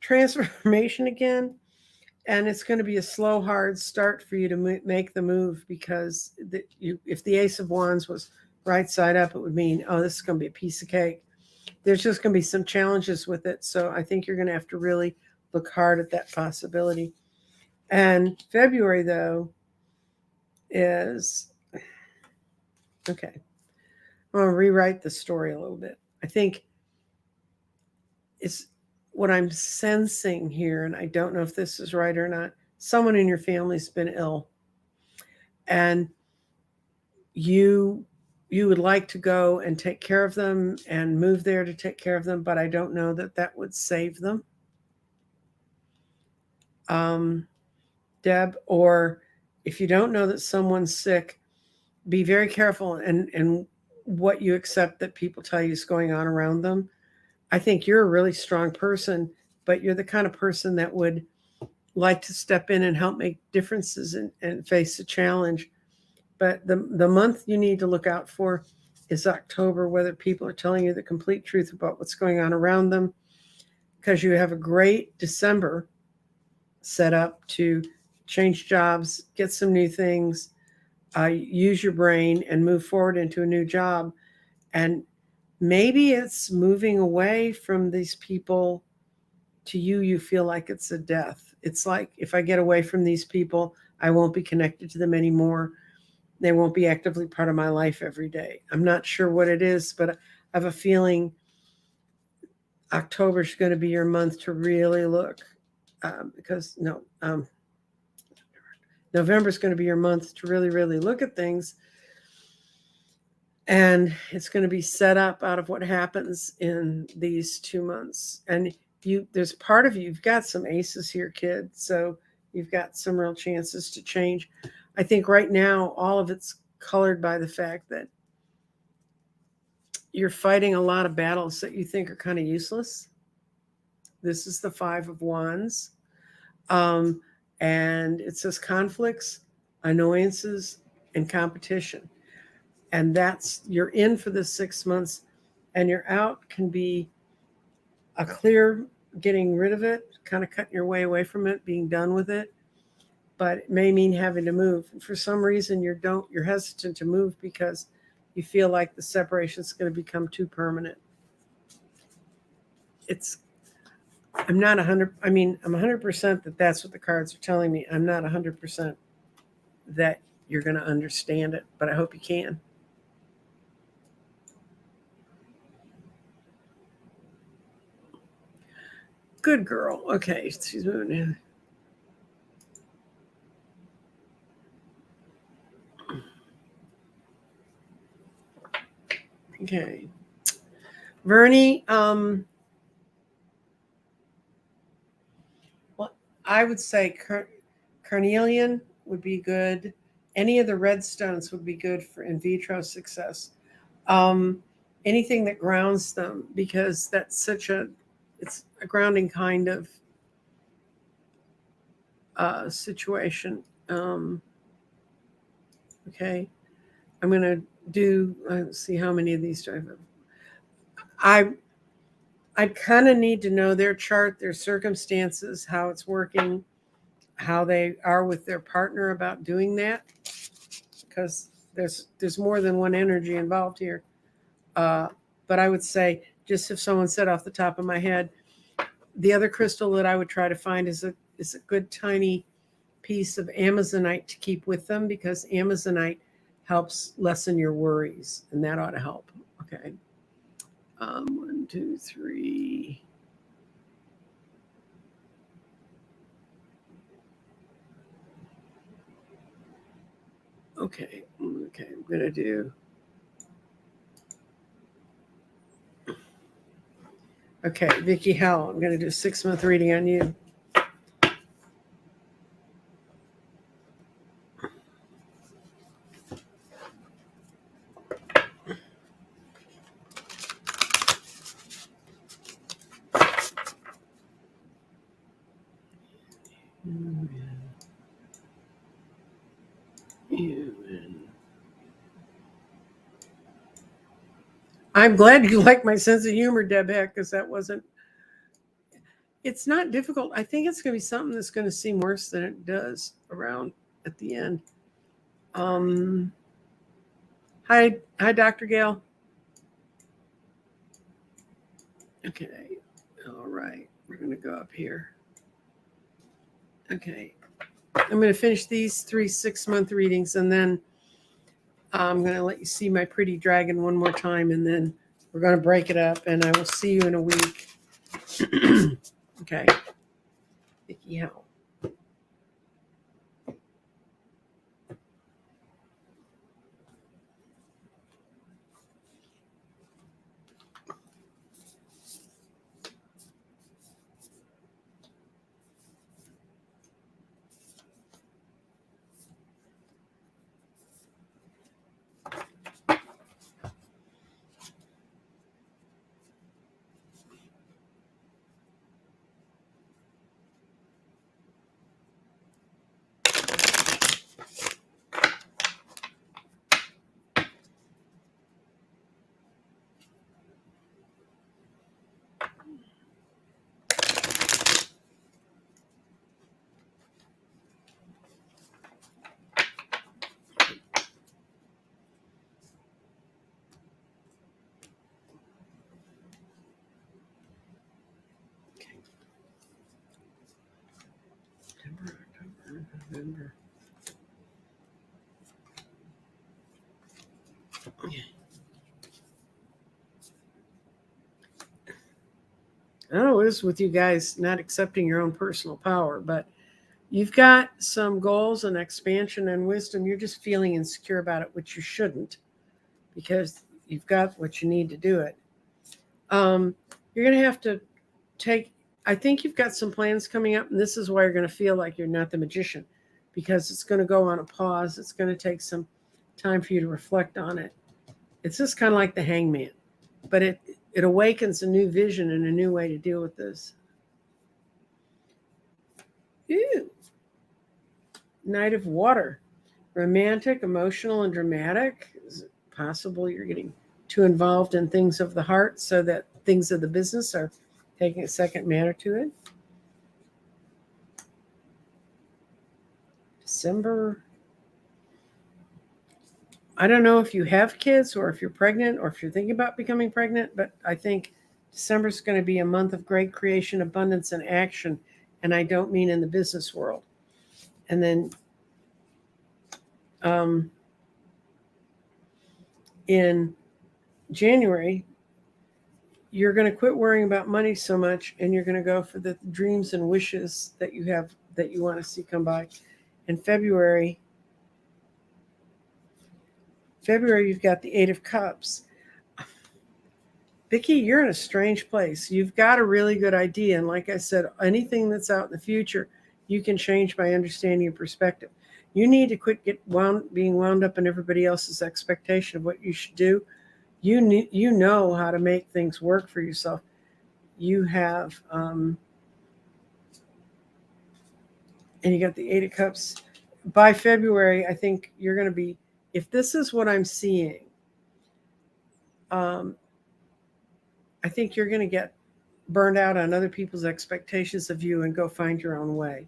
Transformation again? And it's going to be a slow, hard start for you to make the move, because if the Ace of Wands was right side up, it would mean, oh, this is going to be a piece of cake. There's just going to be some challenges with it. So I think you're going to have to really look hard at that possibility. And February, though, is okay. I'm going to rewrite the story a little bit. I think it's what I'm sensing here, and I don't know if this is right or not. Someone in your family's been ill, and you would like to go and take care of them and move there to take care of them, but I don't know that would save them. Deb, or if you don't know that someone's sick, be very careful and what you accept that people tell you is going on around them. I think you're a really strong person, but you're the kind of person that would like to step in and help make differences and face a challenge. But the month you need to look out for is October, whether people are telling you the complete truth about what's going on around them, because you have a great December set up to change jobs, get some new things, use your brain, and move forward into a new job. And maybe it's moving away from these people. To you feel like it's a death. It's like, if I get away from these people, I won't be connected to them anymore. They won't be actively part of my life every day. I'm not sure what it is, but I have a feeling October is going to be your month to really look, because November is going to be your month to really, really look at things. And it's going to be set up out of what happens in these 2 months. And there's part of you've got some aces here, kid. So you've got some real chances to change. I think right now, all of it's colored by the fact that you're fighting a lot of battles that you think are kind of useless. This is the Five of Wands. And it says conflicts, annoyances, and competition. And you're in for the 6 months, and you're out can be a clear getting rid of it, kind of cutting your way away from it, being done with it. But it may mean having to move. For some reason, you're hesitant to move because you feel like the separation is going to become too permanent. I'm not 100. I mean, I'm 100% that that's what the cards are telling me. I'm not 100% that you're going to understand it, but I hope you can. Good girl. Okay, she's moving in. Okay. Vernie, well, I would say carnelian would be good. Any of the red stones would be good for in vitro success. Um, Anything that grounds them, because it's a grounding kind of situation. Okay, I'm gonna do. Let's see how many of these do I have. I kind of need to know their chart, their circumstances, how it's working, how they are with their partner about doing that, because there's more than one energy involved here. Uh, but I would say, just if someone said off the top of my head, the other crystal that I would try to find is a good tiny piece of Amazonite to keep with them, because Amazonite helps lessen your worries, and that ought to help. Okay. 1, 2, 3. Okay. Okay. I'm gonna do. Okay, Vicki Howell. I'm gonna do a 6-month reading on you. I'm glad you like my sense of humor, Deb Heck, because that wasn't. It's not difficult. I think it's going to be something that's going to seem worse than it does around at the end. Hi, Dr. Gail. Okay, all right. We're going to go up here. Okay, I'm going to finish these 3 6-month readings, and then I'm going to let you see my pretty dragon one more time, and then we're going to break it up, and I will see you in a week. Okay. Vicki Howell. September, October, November. I don't know what is with you guys not accepting your own personal power, but you've got some goals and expansion and wisdom. You're just feeling insecure about it, which you shouldn't, because you've got what you need to do it. You're going to have to take, I think you've got some plans coming up, and this is why you're going to feel like you're not the magician, because it's going to go on a pause. It's going to take some time for you to reflect on it. It's just kind of like the hangman, but it awakens a new vision and a new way to deal with this. Ew. Knight of Water. Romantic, emotional, and dramatic. possible you're getting too involved in things of the heart so that things of the business are taking a second manner to it. December, I don't know if you have kids or if you're pregnant or if you're thinking about becoming pregnant, but I think December is going to be a month of great creation, abundance, and action. And I don't mean in the business world. And then in January, you're going to quit worrying about money so much and you're going to go for the dreams and wishes that you have that you want to see come by. In February, you've got the Eight of Cups. Vicki, you're in a strange place. You've got a really good idea. And like I said, anything that's out in the future, you can change by understanding your perspective. You need to quit being wound up in everybody else's expectation of what you should do. You know how to make things work for yourself. You have, and you got the Eight of Cups. By February, I think you're going to be, if this is what I'm seeing, I think you're going to get burned out on other people's expectations of you and go find your own way.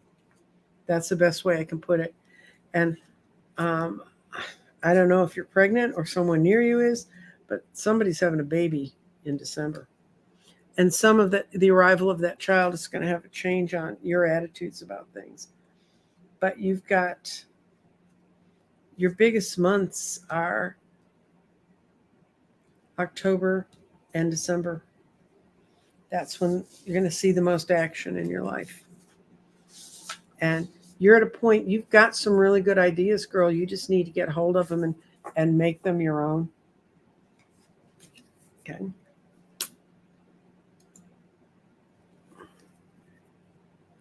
That's the best way I can put it. And I don't know if you're pregnant or someone near you is, but somebody's having a baby in December. And some of the arrival of that child is going to have a change on your attitudes about things. But you've got, your biggest months are October and December. That's when you're going to see the most action in your life. And you're at a point, you've got some really good ideas, girl. You just need to get hold of them and make them your own. Okay.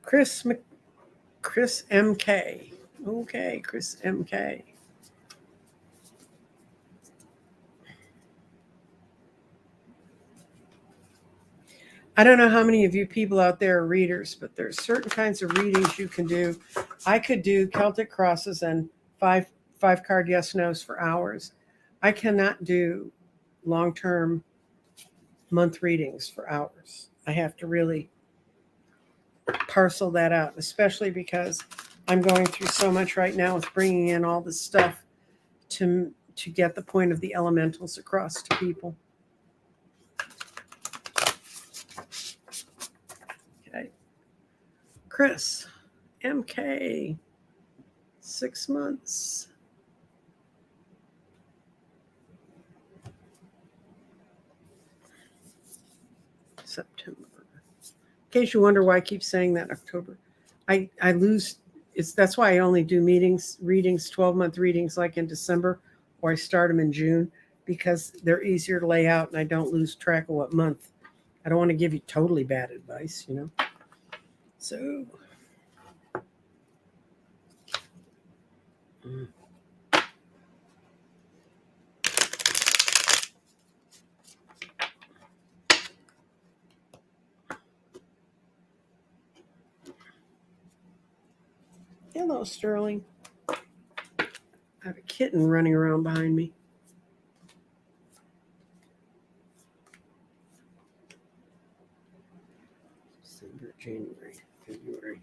Chris MK. Okay, Chris MK. I don't know how many of you people out there are readers, but there's certain kinds of readings you can do. I could do Celtic crosses and five card yes nos for hours. I cannot do long-term month readings for hours. I have to really parcel that out, especially because I'm going through so much right now with bringing in all this stuff to get the point of the elementals across to people. Okay. Chris, MK, 6 months. September. In case you wonder why I keep saying that October, I lose. That's why I only do readings, 12-month readings like in December, or I start them in June because they're easier to lay out and I don't lose track of what month. I don't want to give you totally bad advice, you know. So. Hello, Sterling. I have a kitten running around behind me. December, January, February.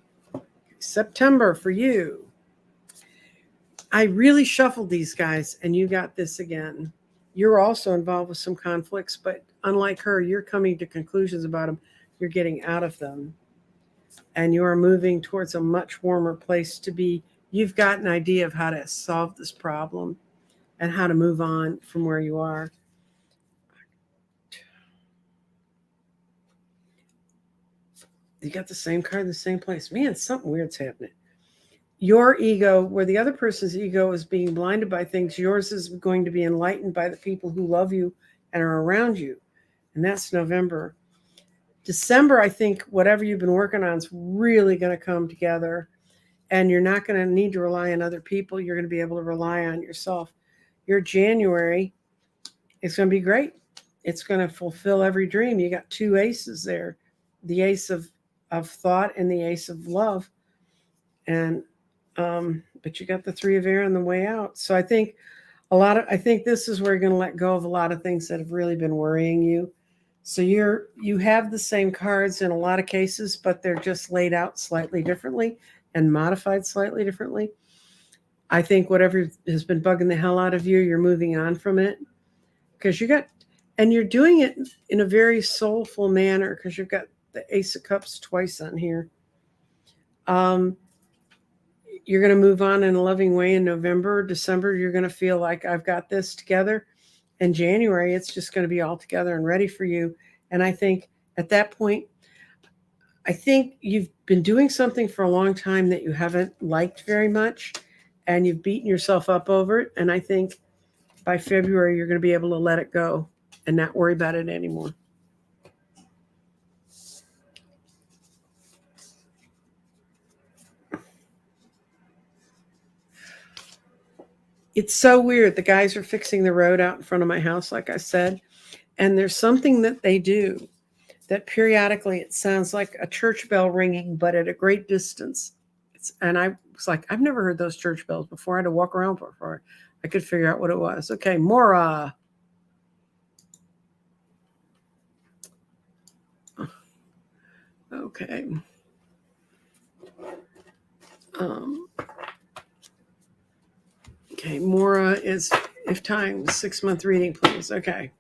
September for you. I really shuffled these guys, and you got this again. You're also involved with some conflicts, but unlike her, you're coming to conclusions about them. You're getting out of them. And you are moving towards a much warmer place to be. You've got an idea of how to solve this problem and how to move on from where you are. You got the same card in the same place. Man, something weird's happening. Your ego, where the other person's ego is being blinded by things, yours is going to be enlightened by the people who love you and are around you. And that's November. December, I think whatever you've been working on is really going to come together. And you're not going to need to rely on other people. You're going to be able to rely on yourself. Your January is going to be great. It's going to fulfill every dream. You got 2 aces there, the ace of thought and the ace of love. And but you got the 3 of air on the way out. So I think I think this is where you're going to let go of a lot of things that have really been worrying you. So you have the same cards in a lot of cases, but they're just laid out slightly differently and modified slightly differently. I think whatever has been bugging the hell out of you, you're moving on from it because and you're doing it in a very soulful manner because you've got the Ace of Cups twice on here. Um, you're going to move on in a loving way in November, December. You're going to feel like I've got this together. In January, it's just going to be all together and ready for you. And I think at that point, I think you've been doing something for a long time that you haven't liked very much, and you've beaten yourself up over it. And I think by February, you're going to be able to let it go and not worry about it anymore. It's so weird. The guys are fixing the road out in front of my house, like I said, and there's something that they do that periodically it sounds like a church bell ringing, but at a great distance. And I was like, I've never heard those church bells before. I had to walk around before I could figure out what it was. Okay, Mora. Okay. Um, okay, Mora is if time 6-month reading, please. Okay.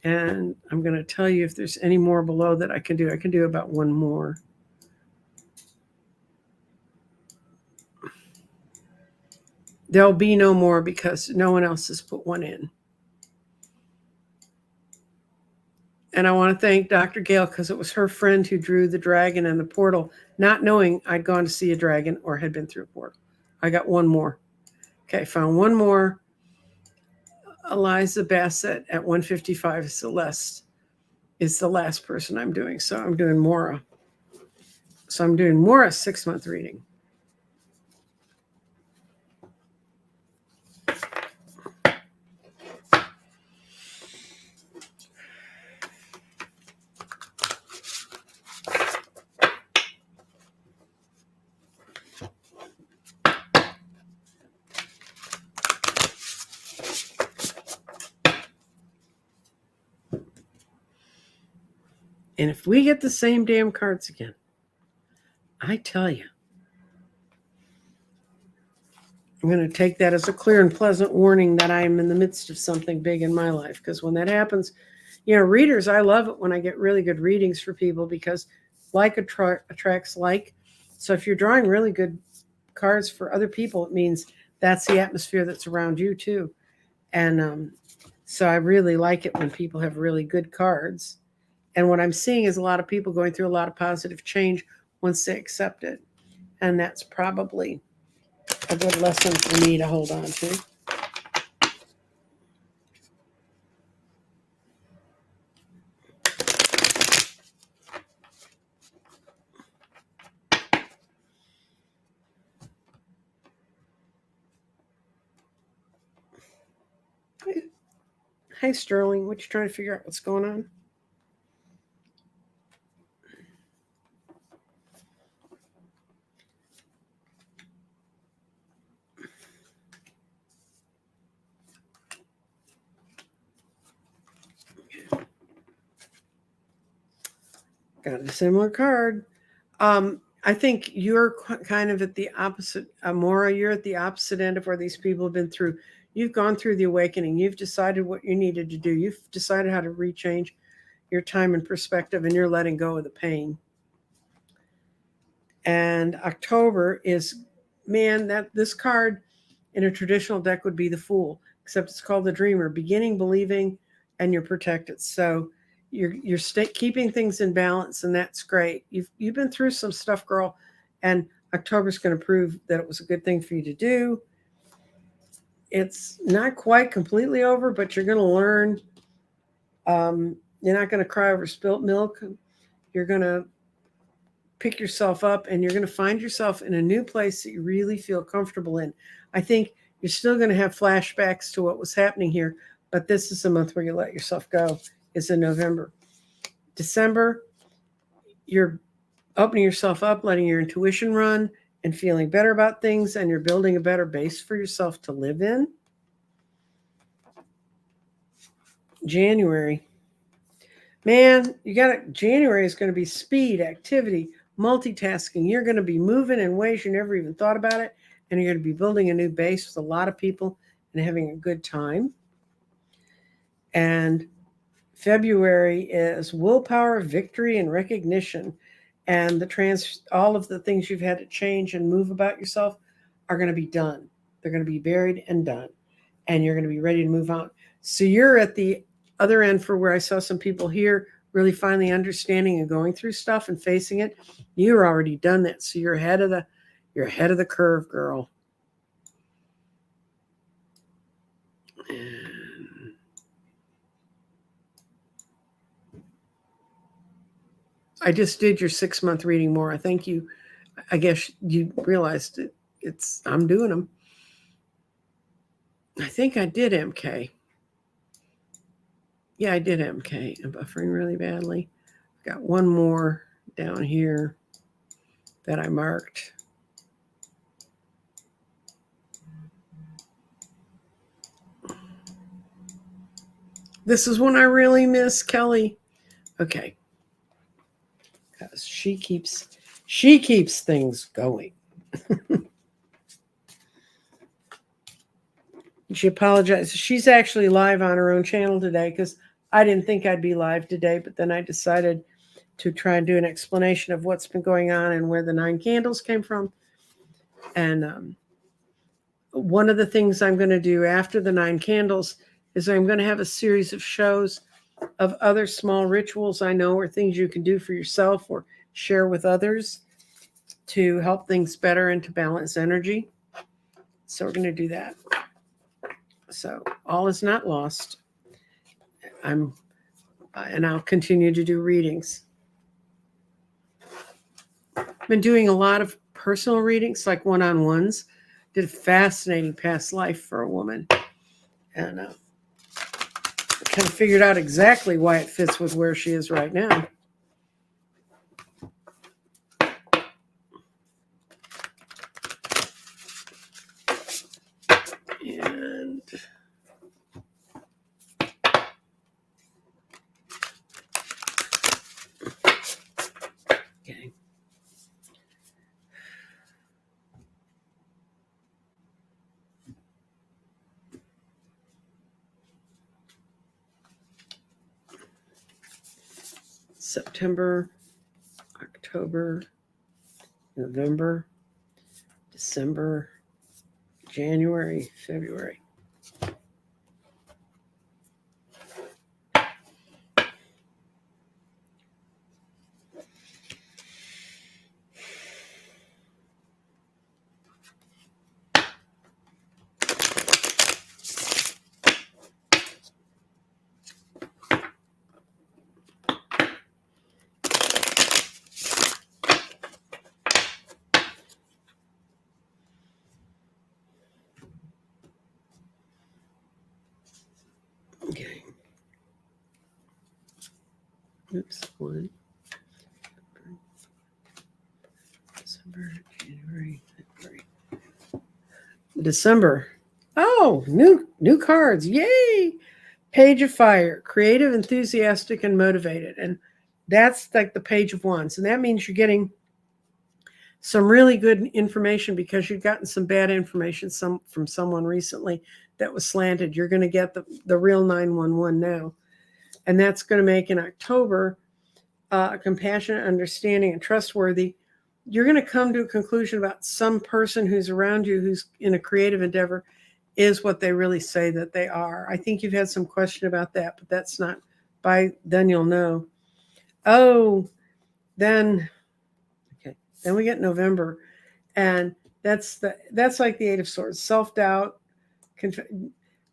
And I'm going to tell you if there's any more below that I can do. I can do about one more. There'll be no more because no one else has put one in. And I want to thank Dr. Gail because it was her friend who drew the dragon and the portal, not knowing I'd gone to see a dragon or had been through a portal. I got one more. Okay, found one more. Eliza Bassett at 155 Celeste is the last person I'm doing. So I'm doing Mora. So I'm doing Mora's 6-month reading. And if we get the same damn cards again, I tell you, I'm going to take that as a clear and pleasant warning that I am in the midst of something big in my life. Because when that happens, readers, I love it when I get really good readings for people because like attracts like. So if you're drawing really good cards for other people, it means that's the atmosphere that's around you too. And so I really like it when people have really good cards. And what I'm seeing is a lot of people going through a lot of positive change once they accept it. And that's probably a good lesson for me to hold on to. Hi, Sterling. What you trying to figure out what's going on? Got a similar card. I think you're kind of at the opposite, Amora, you're at the opposite end of where these people have been through. You've gone through the awakening. You've decided what you needed to do. You've decided how to rechange your time and perspective, and you're letting go of the pain. And October is, man, that this card in a traditional deck would be the Fool, except it's called the Dreamer, beginning, believing, and you're protected. So you're keeping things in balance, and that's great. You've been through some stuff, girl, and October's going to prove that it was a good thing for you to do. It's not quite completely over, but you're going to learn. You're not going to cry over spilt milk. You're going to pick yourself up, and you're going to find yourself in a new place that you really feel comfortable in. I think you're still going to have flashbacks to what was happening here, but this is the month where you let yourself go. It's in November. December, you're opening yourself up, letting your intuition run, and feeling better about things, and you're building a better base for yourself to live in. January. Man, January is going to be speed, activity, multitasking. You're going to be moving in ways you never even thought about it. And you're going to be building a new base with a lot of people and having a good time. And February is willpower, victory, and recognition. And all of the things you've had to change and move about yourself are going to be done. They're going to be buried and done. And you're going to be ready to move on. So you're at the other end for where I saw some people here really finally understanding and going through stuff and facing it. You're already done that. So you're ahead of the curve, girl. And I just did your 6-month reading more. I think I guess you realized I'm doing them. I think I did MK. Yeah, I did MK. I'm buffering really badly. Got one more down here that I marked. This is one I really miss, Kelly. Okay. Because she keeps things going. She apologizes. She's actually live on her own channel today because I didn't think I'd be live today, but then I decided to try and do an explanation of what's been going on and where the 9 candles came from. And one of the things I'm going to do after the 9 candles is I'm going to have a series of shows of other small rituals I know or things you can do for yourself or share with others to help things better and to balance energy. So we're going to do that. So all is not lost. And I'll continue to do readings. I've been doing a lot of personal readings, like one-on-ones. Did a fascinating past life for a woman. And kind of figured out exactly why it fits with where she is right now. And okay. September, October, November, December, January, February. Okay. Oops, 1. December, January, February. December. Oh, new cards. Yay! Page of Fire, creative, enthusiastic, and motivated. And that's like the Page of Wands. And that means you're getting some really good information because you've gotten some bad information from someone recently that was slanted. You're going to get the real 911 now. And that's going to make in October compassionate, understanding, and trustworthy. You're going to come to a conclusion about some person who's around you who's in a creative endeavor is what they really say that they are. I think you've had some question about that, but that's not by then you'll know. Oh, then we get November, and that's like the 8 of Swords, self-doubt.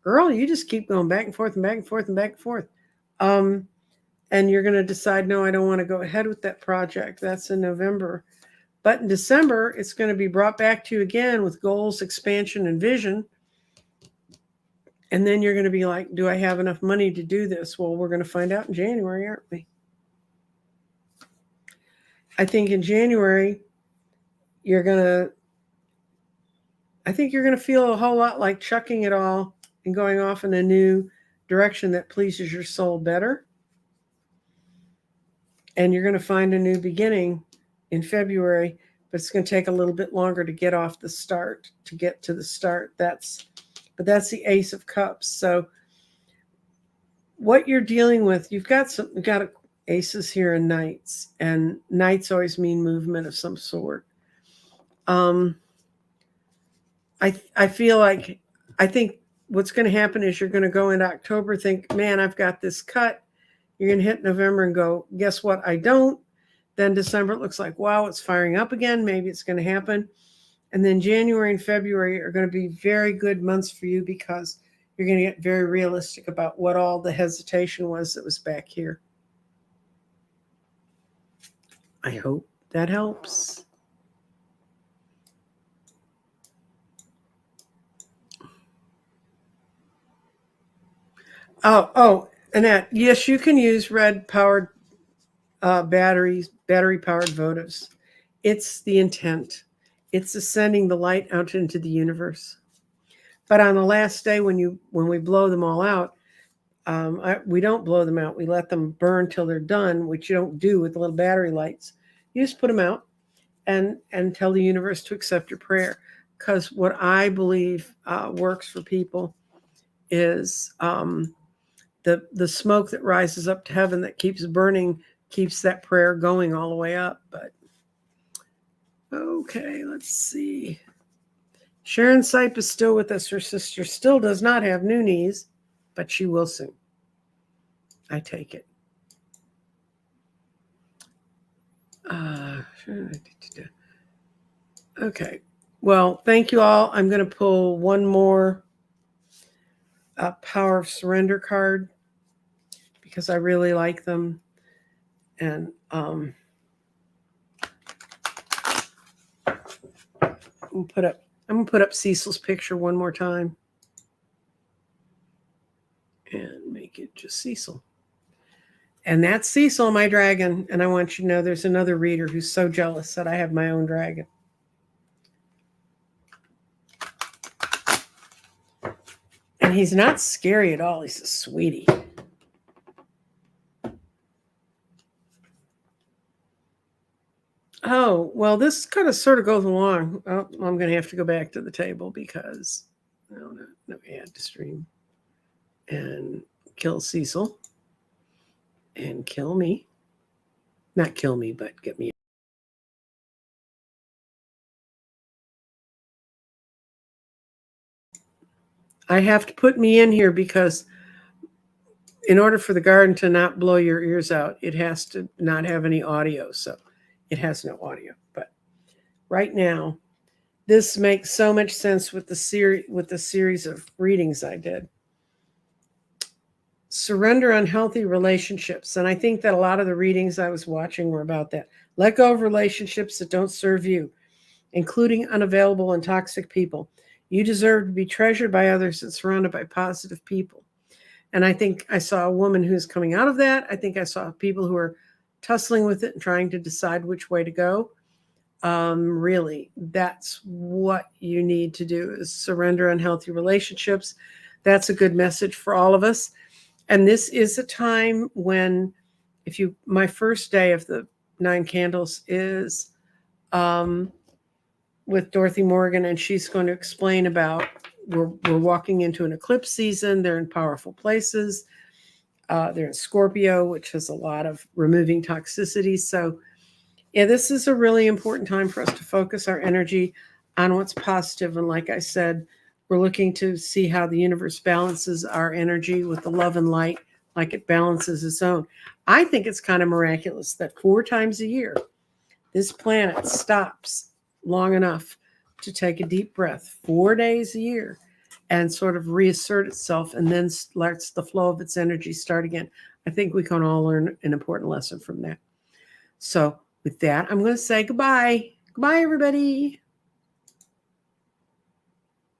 Girl, you just keep going back and forth and back and forth and back and forth. And you're going to decide, no, I don't want to go ahead with that project. That's in November. But in December, it's going to be brought back to you again with goals, expansion, and vision. And then you're going to be like, do I have enough money to do this? Well, we're going to find out in January, aren't we? I think in January, you're going to I think you're going to feel a whole lot like chucking it all and going off in a new direction that pleases your soul better. And you're going to find a new beginning in February, but it's going to take a little bit longer to get off the start, to get to the start. But that's the Ace of Cups. So what you're dealing with, you've got aces here and knights always mean movement of some sort. I feel like, I think what's going to happen is you're going to go into October, think, man, I've got this cut. You're going to hit November and go, guess what? I don't. Then December, it looks like, wow, it's firing up again. Maybe it's going to happen. And then January and February are going to be very good months for you because you're going to get very realistic about what all the hesitation was that was back here. I hope that helps. Oh, Annette, yes, you can use red-powered battery-powered votives. It's the intent. It's sending the light out into the universe. But on the last day, when we blow them all out, we don't blow them out. We let them burn till they're done, which you don't do with the little battery lights. You just put them out and tell the universe to accept your prayer. Because what I believe works for people is the smoke that rises up to heaven that keeps burning keeps that prayer going all the way up. But okay, let's see. Sharon Sipe is still with us. Her sister still does not have new knees, but she will soon. I take it. Okay. Well, thank you all. I'm going to pull one more Power of Surrender card because I really like them. And I'm going to put up Cecil's picture one more time and make it just Cecil. And that's Cecil, my dragon. And I want you to know there's another reader who's so jealous that I have my own dragon. And he's not scary at all. He's a sweetie. Oh, well, this kind of sort of goes along. Oh, I'm going to have to go back to the table because no, add to stream. And kill Cecil. And kill me. Not kill me, but get me. I have to put me in here because in order for the garden to not blow your ears out, it has to not have any audio. So it has no audio. But right now, this makes so much sense with the series of readings I did. Surrender unhealthy relationships. And I think that a lot of the readings I was watching were about that. Let go of relationships that don't serve you, including unavailable and toxic people. You deserve to be treasured by others and surrounded by positive people. And I think I saw a woman who's coming out of that. I think I saw people who are tussling with it and trying to decide which way to go. Really, that's what you need to do is surrender unhealthy relationships. That's a good message for all of us. And this is a time when, my first day of the 9 Candles is with Dorothy Morgan, and she's going to explain about we're walking into an eclipse season. They're in powerful places. They're in Scorpio, which has a lot of removing toxicity. So, yeah, this is a really important time for us to focus our energy on what's positive. And like I said, we're looking to see how the universe balances our energy with the love and light like it balances its own. I think it's kind of miraculous that 4 times a year, this planet stops long enough to take a deep breath 4 days a year and sort of reassert itself and then lets the flow of its energy start again. I think we can all learn an important lesson from that. So with that, I'm going to say goodbye. Goodbye, everybody.